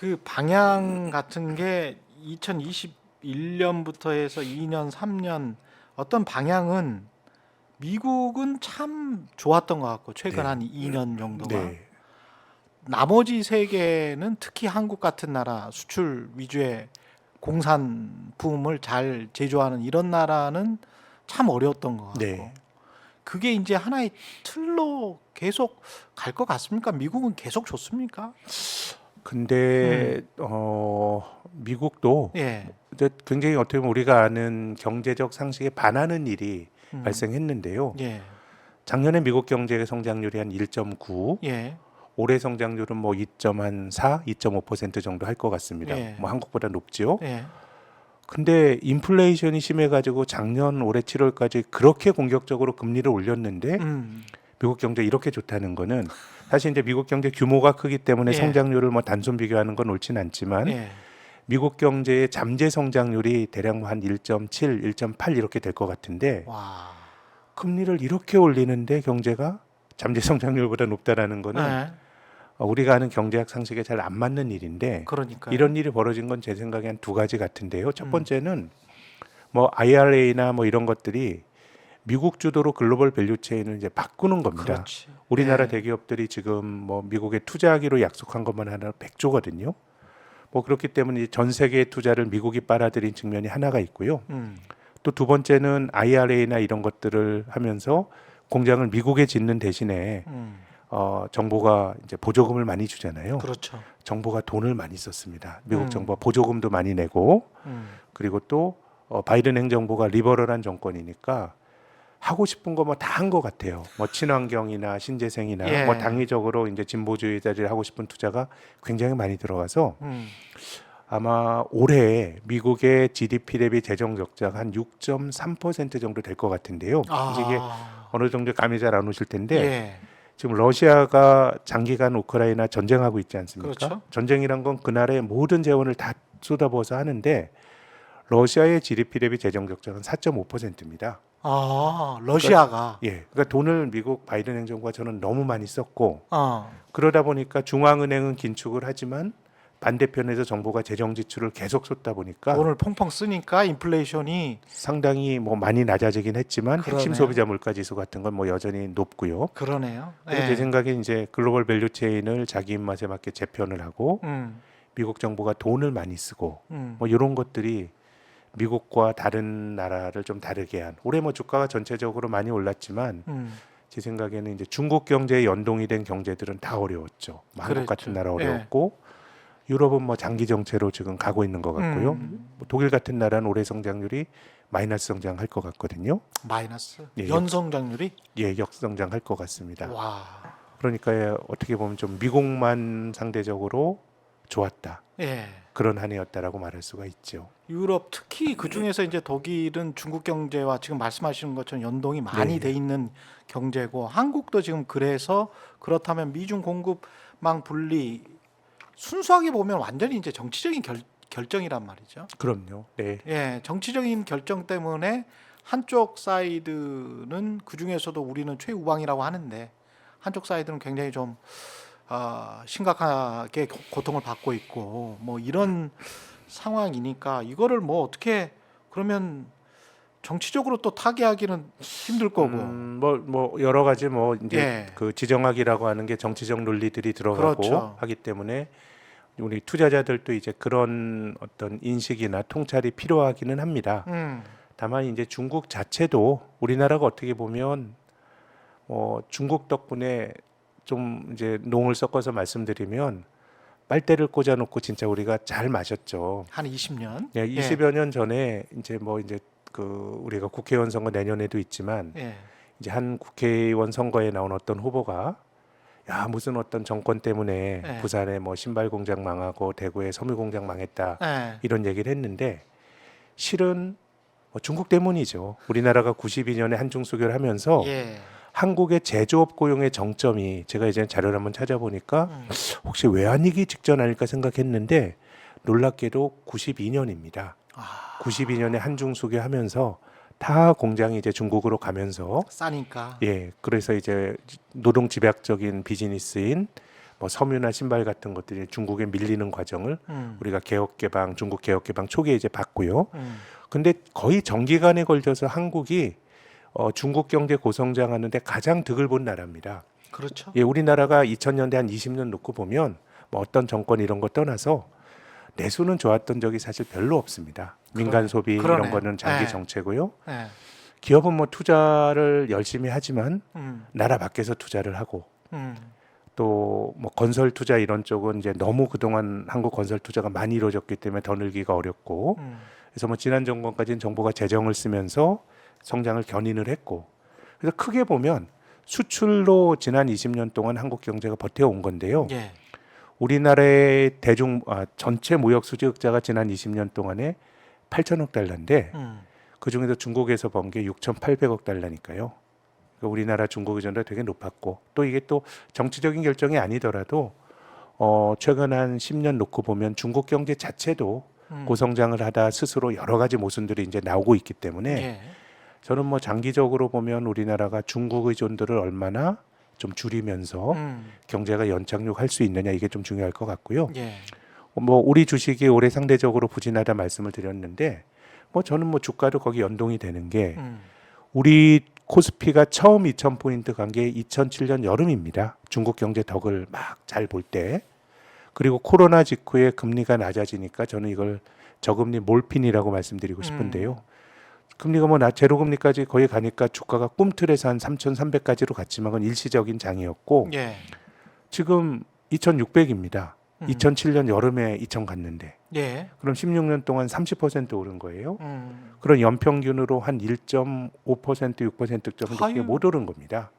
그 방향 같은 게 2021년부터 해서 2년, 3년 어떤 방향은 미국은 참 좋았던 것 같고 최근 네. 한 2년 정도가 네. 나머지 세계는 특히 한국 같은 나라 수출 위주의 공산품을 잘 제조하는 이런 나라는 참 어려웠던 것 같고 네. 그게 이제 하나의 틀로 계속 갈 것 같습니까? 미국은 계속 좋습니까? 근데 미국도 예, 이제 굉장히 어떻게 보면 우리가 아는 경제적 상식에 반하는 일이 음, 발생했는데요. 예, 작년에 미국 경제의 성장률이 한 1.9, 예, 올해 성장률은 뭐 2.4, 2.5% 정도 할 것 같습니다. 예, 뭐 한국보다 높지요. 예, 근데 인플레이션이 심해가지고 작년 올해 7월까지 그렇게 공격적으로 금리를 올렸는데 음, 미국 경제 이렇게 좋다는 거는 사실 이제 미국 경제 규모가 크기 때문에 예, 성장률을 뭐 단순 비교하는 건 옳지는 않지만 예, 미국 경제의 잠재 성장률이 대략 뭐한 1.7, 1.8 이렇게 될 것 같은데 와, 금리를 이렇게 올리는데 경제가 잠재 성장률보다 높다라는 거는 예, 우리가 아는 경제학 상식에 잘 안 맞는 일인데 그러니까요. 이런 일이 벌어진 건 제 생각에 한 두 가지 같은데요. 첫 음, 번째는 뭐 IRA나 뭐 이런 것들이 미국 주도로 글로벌 밸류 체인을 이제 바꾸는 겁니다. 그렇지. 우리나라 예, 대기업들이 지금 뭐 미국에 투자하기로 약속한 것만 하나 100조거든요. 뭐 그렇기 때문에 전 세계의 투자를 미국이 빨아들인 측면이 하나가 있고요. 음, 또 두 번째는 IRA나 이런 것들을 하면서 공장을 미국에 짓는 대신에 음, 정부가 이제 보조금을 많이 주잖아요. 그렇죠. 정부가 돈을 많이 썼습니다. 미국 음, 정부가 보조금도 많이 내고 그리고 또 바이든 행정부가 리버럴한 정권이니까 하고 싶은 거 뭐 다 한 것 같아요. 뭐 친환경이나 신재생이나 뭐 예, 당위적으로 이제 진보주의자들이 하고 싶은 투자가 굉장히 많이 들어가서 음, 아마 올해 미국의 GDP 대비 재정 적자가 한 6.3% 정도 될 것 같은데요. 이제 이게 아, 어느 정도 감이 잘 안 오실 텐데 예, 지금 러시아가 장기간 우크라이나 전쟁하고 있지 않습니까? 그렇죠. 전쟁이란 건 그날의 모든 재원을 다 쏟아부어서 하는데 러시아의 GDP 대비 재정 적자는 4.5%입니다. 아, 그러니까 러시아가, 그러니까 돈을 미국 바이든 행정부가 저는 너무 많이 썼고 어, 그러다 보니까 중앙은행은 긴축을 하지만 반대편에서 정부가 재정 지출을 계속 쏟다 보니까 돈을 펑펑 쓰니까 인플레이션이 상당히 뭐 많이 낮아지긴 했지만 핵심 그러네요. 소비자 물가 지수 같은 건 뭐 여전히 높고요. 그러네요. 그래서 제 예, 생각에 이제 글로벌 밸류 체인을 자기 입맛에 맞게 재편을 하고 음, 미국 정부가 돈을 많이 쓰고 음, 뭐 이런 것들이 미국과 다른 나라를 좀 다르게 한 올해 뭐 주가가 전체적으로 많이 올랐지만 음, 제 생각에는 이제 중국 경제에 연동이 된 경제들은 다 어려웠죠. 뭐 한국 같은 그랬죠. 나라 예, 어려웠고 유럽은 뭐 장기 정체로 지금 가고 있는 것 같고요. 뭐 독일 같은 나라는 올해 성장률이 마이너스 성장할 것 같거든요. 마이너스 예, 연성장률이 역성장할 것 같습니다. 와, 그러니까 어떻게 보면 좀 미국만 상대적으로 좋았다. 예. 그런 한 해였다라고 말할 수가 있죠. 유럽 특히 그 중에서 이제 독일은 중국 경제와 지금 말씀하시는 것처럼 연동이 많이 돼 네, 있는 경제고 한국도 지금 그래서 그렇다면 미중 공급망 분리 순수하게 보면 완전히 이제 정치적인 결정이란 말이죠. 그럼요. 네, 예, 정치적인 결정 때문에 한쪽 사이드는 그 중에서도 우리는 최우방이라고 하는데 한쪽 사이드는 굉장히 좀 심각하게 고통을 받고 있고 뭐 이런 상황이니까 이거를 뭐 어떻게 그러면 정치적으로 또 타개하기는 힘들 거고 뭐 여러 가지 뭐 이제 예, 그 지정학이라고 하는 게 정치적 논리들이 들어가고 그렇죠. 하기 때문에 우리 투자자들도 이제 그런 어떤 인식이나 통찰이 필요하기는 합니다. 음, 다만 이제 중국 자체도 우리나라가 어떻게 보면 중국 덕분에 좀 이제 농을 섞어서 말씀드리면 빨대를 꽂아놓고 진짜 우리가 잘 마셨죠. 한 20년. 예, 예, 20여 년 전에 이제 뭐 이제 그 우리가 국회의원 선거 내년에도 있지만 예, 이제 한 국회의원 선거에 나온 어떤 후보가 야 무슨 어떤 정권 때문에 예, 부산에 뭐 신발 공장 망하고 대구에 섬유 공장 망했다 예, 이런 얘기를 했는데 실은 중국 때문이죠. 우리나라가 92년에 한중수교를 하면서 예, 한국의 제조업 고용의 정점이 제가 이제 자료를 한번 찾아보니까 음, 혹시 외환위기 직전 아닐까 생각했는데 놀랍게도 92년입니다. 아, 92년에 한중수교 하면서 다 공장이 이제 중국으로 가면서 싸니까. 그래서 이제 노동 집약적인 비즈니스인 뭐 섬유나 신발 같은 것들이 중국에 밀리는 과정을 음. 우리가 개혁개방, 중국 개혁개방 초기에 이제 봤고요. 음. 근데 거의 장기간에 걸쳐서 한국이 중국 경제 고성장하는데 가장 득을 본 나라입니다. 그렇죠. 예, 우리나라가 2000년대 한 20년 놓고 보면 뭐 어떤 정권 이런 거 떠나서 내수는 좋았던 적이 사실 별로 없습니다. 민간 소비 이런 그러네요. 거는 장기 네. 정체고요. 예. 기업은 뭐 투자를 열심히 하지만 음. 나라 밖에서 투자를 하고 음. 또 뭐 건설 투자 이런 쪽은 이제 너무 그동안 한국 건설 투자가 많이 이루어졌기 때문에 더 늘기가 어렵고 음. 그래서 뭐 지난 정권까지는 정부가 재정을 쓰면서 성장을 견인을 했고 그래서 크게 보면 수출로 지난 20년 동안 한국 경제가 버텨온 건데요. 예. 우리나라의 전체 무역 수지흑자가 지난 20년 동안에 8천억 달러인데 그 중에서 중국에서 번 게 6,800억 달러니까요. 그러니까 우리나라 중국 의존도 되게 높았고 또 이게 또 정치적인 결정이 아니더라도 최근 한 10년 놓고 보면 중국 경제 자체도 고성장을 하다 스스로 여러 가지 모순들이 이제 나오고 있기 때문에 예. 저는 뭐 장기적으로 보면 우리나라가 중국 의존도를 얼마나 좀 줄이면서 경제가 연착륙할 수 있느냐 이게 좀 중요할 것 같고요. 예. 뭐 우리 주식이 올해 상대적으로 부진하다 말씀을 드렸는데 뭐 저는 뭐 주가도 거기 연동이 되는 게 우리 코스피가 처음 2,000포인트 간 게 2007년 여름입니다. 중국 경제 덕을 막 잘 볼 때. 그리고 코로나 직후에 금리가 낮아지니까 저는 이걸 저금리 몰핀이라고 말씀드리고 싶은데요. 금리가 뭐 제로금리까지 거의 가니까 주가가 꿈틀에서 한 3,300까지로 갔지만 그건 일시적인 장이었고 예. 지금 2,600입니다. 음. 2007년 여름에 2,000 갔는데 예. 그럼 16년 동안 30% 오른 거예요. 그런 연평균으로 한 1.5%, 6%점 아유. 이렇게 못 오른 겁니다.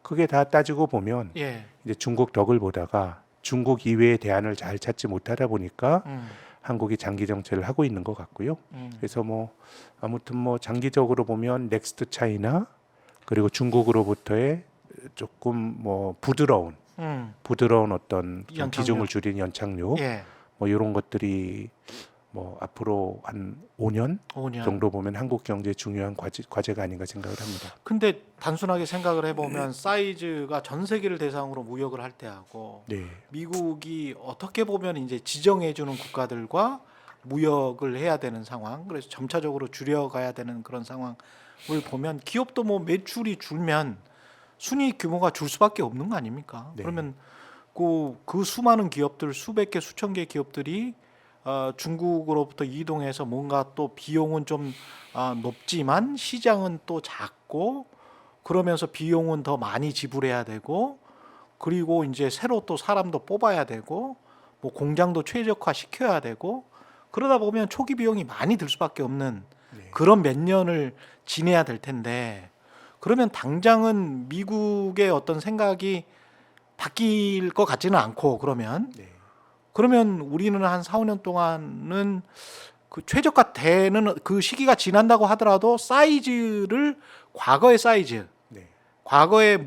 그게 다 따지고 보면 예. 이제 중국 덕을 보다가 중국 이외의 대안을 잘 찾지 못하다 보니까 한국이 장기 정체를 하고 있는 것 같고요. 그래서 뭐 아무튼 뭐 장기적으로 보면 넥스트 차이나 그리고 중국으로부터의 조금 뭐 부드러운 어떤 좀 연착륙. 비중을 줄인 연착륙 예. 뭐 이런 것들이 뭐 앞으로 한 5년 5년. 정도 보면 한국 경제의 중요한 과제가 아닌가 생각을 합니다. 근데 단순하게 생각을 해보면 사이즈가 전 세계를 대상으로 무역을 할 때하고 네, 미국이 어떻게 보면 이제 지정해주는 국가들과 무역을 해야 되는 상황, 그래서 점차적으로 줄여가야 되는 그런 상황을 보면 기업도 뭐 매출이 줄면 순이익 규모가 줄 수밖에 없는 거 아닙니까? 네. 그러면 그 수많은 기업들, 수백 개, 수천 개 기업들이 중국으로부터 이동해서 뭔가 또 비용은 좀 높지만 시장은 또 작고 그러면서 비용은 더 많이 지불해야 되고 그리고 이제 새로 또 사람도 뽑아야 되고 뭐 공장도 최적화 시켜야 되고 그러다 보면 초기 비용이 많이 들 수밖에 없는 네. 그런 몇 년을 지내야 될 텐데 그러면 당장은 미국의 어떤 생각이 바뀔 것 같지는 않고 그러면 우리는 한 4, 5년 동안은 그 최저가 되는 그 시기가 지난다고 하더라도 사이즈를 과거의 사이즈, 네. 과거에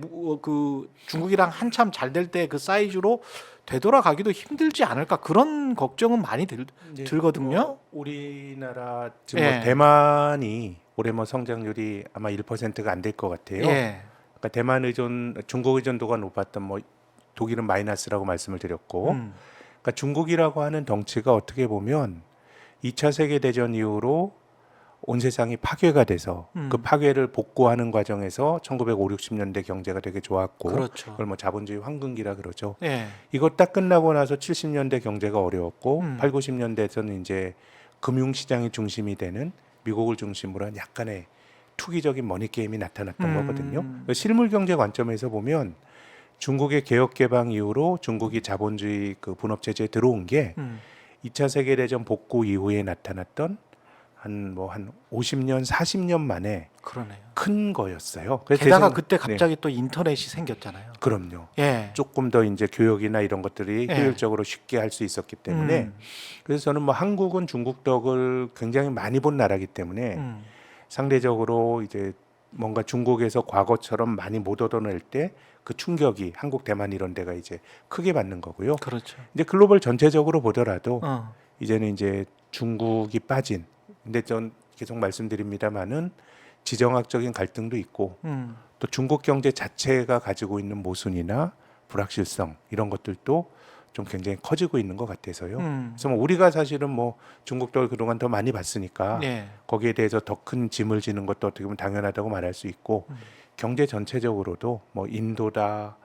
그 중국이랑 한참 잘 될 때 그 사이즈로 되돌아가기도 힘들지 않을까 그런 걱정은 많이 들거든요. 뭐 우리나라 지금 예. 뭐 대만이 올해 뭐 성장률이 아마 1%가 안 될 것 같아요. 예. 그러니까 대만 중국 의존도가 높았던 뭐 독일은 마이너스라고 말씀을 드렸고, 그러니까 중국이라고 하는 덩치가 어떻게 보면 2차 세계 대전 이후로 온 세상이 파괴가 돼서 그 파괴를 복구하는 과정에서 1950, 60년대 경제가 되게 좋았고, 그렇죠. 그걸 뭐 자본주의 황금기라 그러죠. 예. 이거 딱 끝나고 나서 70년대 경제가 어려웠고 8, 90년대에서는 이제 금융시장이 중심이 되는 미국을 중심으로 한 약간의 투기적인 머니 게임이 나타났던 거거든요. 실물 경제 관점에서 보면 중국의 개혁 개방 이후로 중국이 자본주의 그 분업 체제에 들어온 게 2차 세계 대전 복구 이후에 나타났던 한 50년, 40년 만에 그러네요. 큰 거였어요. 그래서 게다가 제 그때 갑자기 또 인터넷이 생겼잖아요. 그럼요. 예. 조금 더 이제 교육이나 이런 것들이 예. 효율적으로 쉽게 할 수 있었기 때문에 그래서 저는 뭐 한국은 중국 덕을 굉장히 많이 본 나라이기 때문에 상대적으로 이제 뭔가 중국에서 과거처럼 많이 못 얻어낼 때 그 충격이 한국, 대만 이런 데가 이제 크게 받는 거고요. 그렇죠. 이제 글로벌 전체적으로 보더라도 어. 이제는 이제 중국이 빠진 근데 전 계속 말씀드립니다만은 지정학적인 갈등도 있고 또 중국 경제 자체가 가지고 있는 모순이나 불확실성 이런 것들도 좀 굉장히 커지고 있는 것 같아서요. 음. 그래서 뭐 우리가 사실은 뭐 중국도 그동안 더 많이 봤으니까 예. 거기에 대해서 더 큰 짐을 지는 것도 어떻게 보면 당연하다고 말할 수 있고 경제 전체적으로도 뭐 인도다,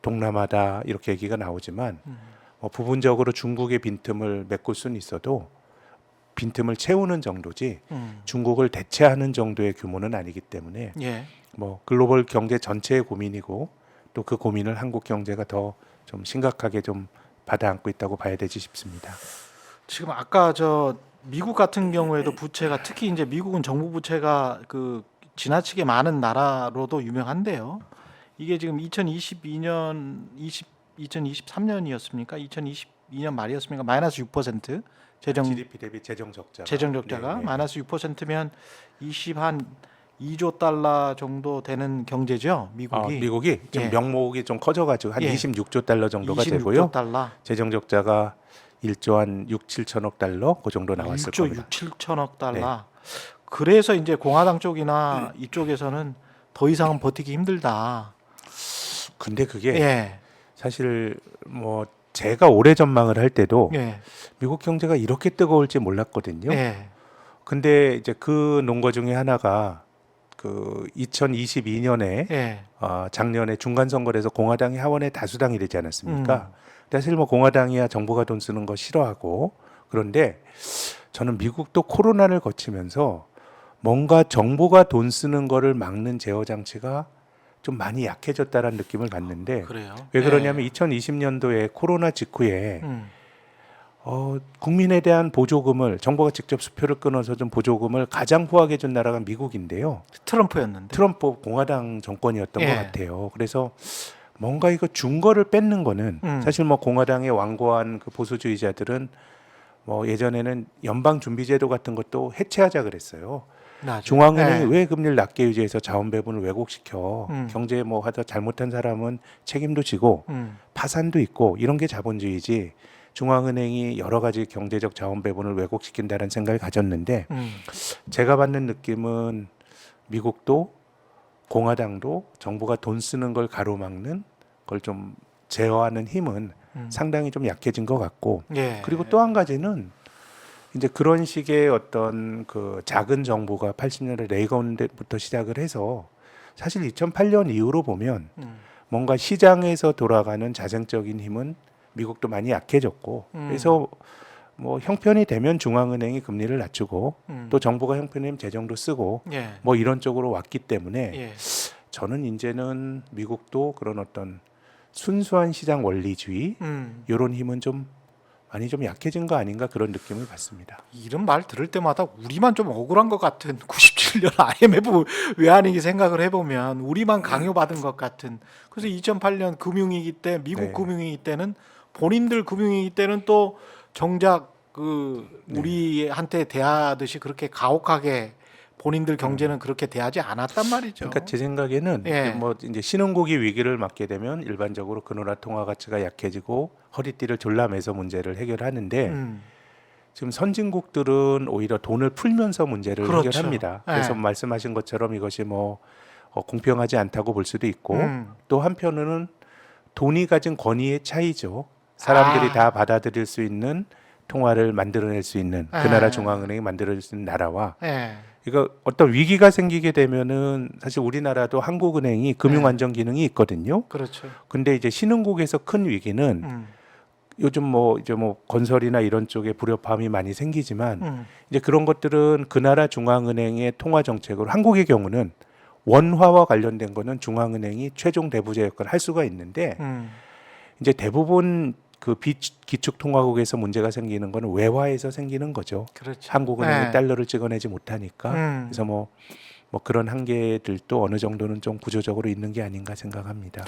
동남아다 이렇게 얘기가 나오지만 뭐 부분적으로 중국의 빈틈을 메꿀 수는 있어도 빈틈을 채우는 정도지 중국을 대체하는 정도의 규모는 아니기 때문에 예. 뭐 글로벌 경제 전체의 고민이고 또 그 고민을 한국 경제가 더 좀 심각하게 좀 받아안고 있다고 봐야 되지 싶습니다. 지금 아까 저 미국 같은 경우에도 부채가 특히 이제 미국은 정부 부채가 그 지나치게 많은 나라로도 유명한데요. 이게 지금 2022년 2023년이었습니까? 2022년 말이었습니까? 마이너스 6% 재정 GDP 대비 재정 적자가 적자가 네, 네. 마이너스 6%면 20한 2조 달러 정도 되는 경제죠, 미국이. 미국이 좀 예. 명목이 좀 커져가지고 한 예. 26조 달러 정도가 26조 되고요. 달러. 재정 적자가 1조 한 6, 7천억 달러 그 정도 나왔을 1조 겁니다. 6, 7천억 달러. 그래서 이제 공화당 쪽이나 이쪽에서는 더 이상은 버티기 힘들다. 근데 그게 예. 사실 뭐 제가 올해 전망을 할 때도 예. 미국 경제가 이렇게 뜨거울지 몰랐거든요. 예. 근데 이제 그 논거 중에 하나가 그 2022년에 예. 작년에 중간 선거에서 공화당이 하원의 다수당이 되지 않았습니까? 음. 사실 뭐 공화당이야 정부가 돈 쓰는 거 싫어하고 그런데 저는 미국도 코로나를 거치면서 뭔가 정부가 돈 쓰는 거를 막는 제어 장치가 좀 많이 약해졌다라는 느낌을 받는데 그래요. 왜 예. 그러냐면 2020년도에 코로나 직후에 음. 국민에 대한 보조금을 정부가 직접 수표를 끊어서 좀 보조금을 가장 후하게 준 나라가 미국인데요. 트럼프였는데. 트럼프 공화당 정권이었던 예. 것 같아요. 그래서 뭔가 이거 준 거를 뺏는 거는 사실 뭐 공화당의 완고한 그 보수주의자들은 뭐 예전에는 연방준비제도 같은 것도 해체하자 그랬어요. 나중에. 중앙은행이 예. 왜 금리를 낮게 유지해서 자원 배분을 왜곡시켜? 음. 경제에 뭐 하다 잘못한 사람은 책임도 지고 파산도 있고 이런 게 자본주의지. 중앙은행이 여러 가지 경제적 자원 배분을 왜곡시킨다는 생각을 가졌는데 제가 받는 느낌은 미국도 공화당도 정부가 돈 쓰는 걸 가로막는 걸 좀 제어하는 힘은 상당히 좀 약해진 것 같고 예. 그리고 또 한 가지는 이제 그런 식의 어떤 그 작은 정부가 80년대 레이건부터 시작을 해서 사실 2008년 이후로 보면 뭔가 시장에서 돌아가는 자생적인 힘은 미국도 많이 약해졌고 그래서 뭐 형편이 되면 중앙은행이 금리를 낮추고 또 정부가 형편이 되면 재정도 쓰고 예. 뭐 이런 쪽으로 왔기 때문에 예. 저는 이제는 미국도 그런 어떤 순수한 시장 원리주의 이런 힘은 좀 많이 좀 약해진 거 아닌가 그런 느낌을 받습니다. 이런 말 들을 때마다 우리만 좀 억울한 것 같은 97년 IMF 외환위기 생각을 해보면 우리만 강요받은 것 같은 그래서 2008년 금융위기 때 미국 네. 금융위기 때는 본인들 금융위기 때는 또 정작 그 네. 우리한테 대하듯이 그렇게 가혹하게 본인들 경제는 그렇게 대하지 않았단 말이죠. 그러니까 제 생각에는 예. 뭐 이제 신흥국이 위기를 맞게 되면 일반적으로 근원화 통화 가치가 약해지고 허리띠를 졸라매서 문제를 해결하는데 지금 선진국들은 오히려 돈을 풀면서 문제를 그렇죠. 해결합니다. 예. 그래서 말씀하신 것처럼 이것이 뭐 공평하지 않다고 볼 수도 있고 또 한편으로는 돈이 가진 권위의 차이죠. 사람들이 다 받아들일 수 있는 통화를 만들어낼 수 있는 그 나라 중앙은행이 만들어낼 수 있는 나라와 예. 이거 어떤 위기가 생기게 되면은 사실 우리나라도 한국은행이 금융안정 기능이 있거든요. 그렇죠. 근데 이제 신흥국에서 큰 위기는 요즘 뭐 이제 뭐 건설이나 이런 쪽에 불협화음이 많이 생기지만 이제 그런 것들은 그 나라 중앙은행의 통화 정책으로 한국의 경우는 원화와 관련된 거는 중앙은행이 최종 대부자 역할을 할 수가 있는데 이제 대부분 그 기축 통화국에서 문제가 생기는 거는 외화에서 생기는 거죠. 그렇죠. 한국은행이 네. 달러를 찍어내지 못하니까 그래서 뭐 그런 한계들도 어느 정도는 좀 구조적으로 있는 게 아닌가 생각합니다.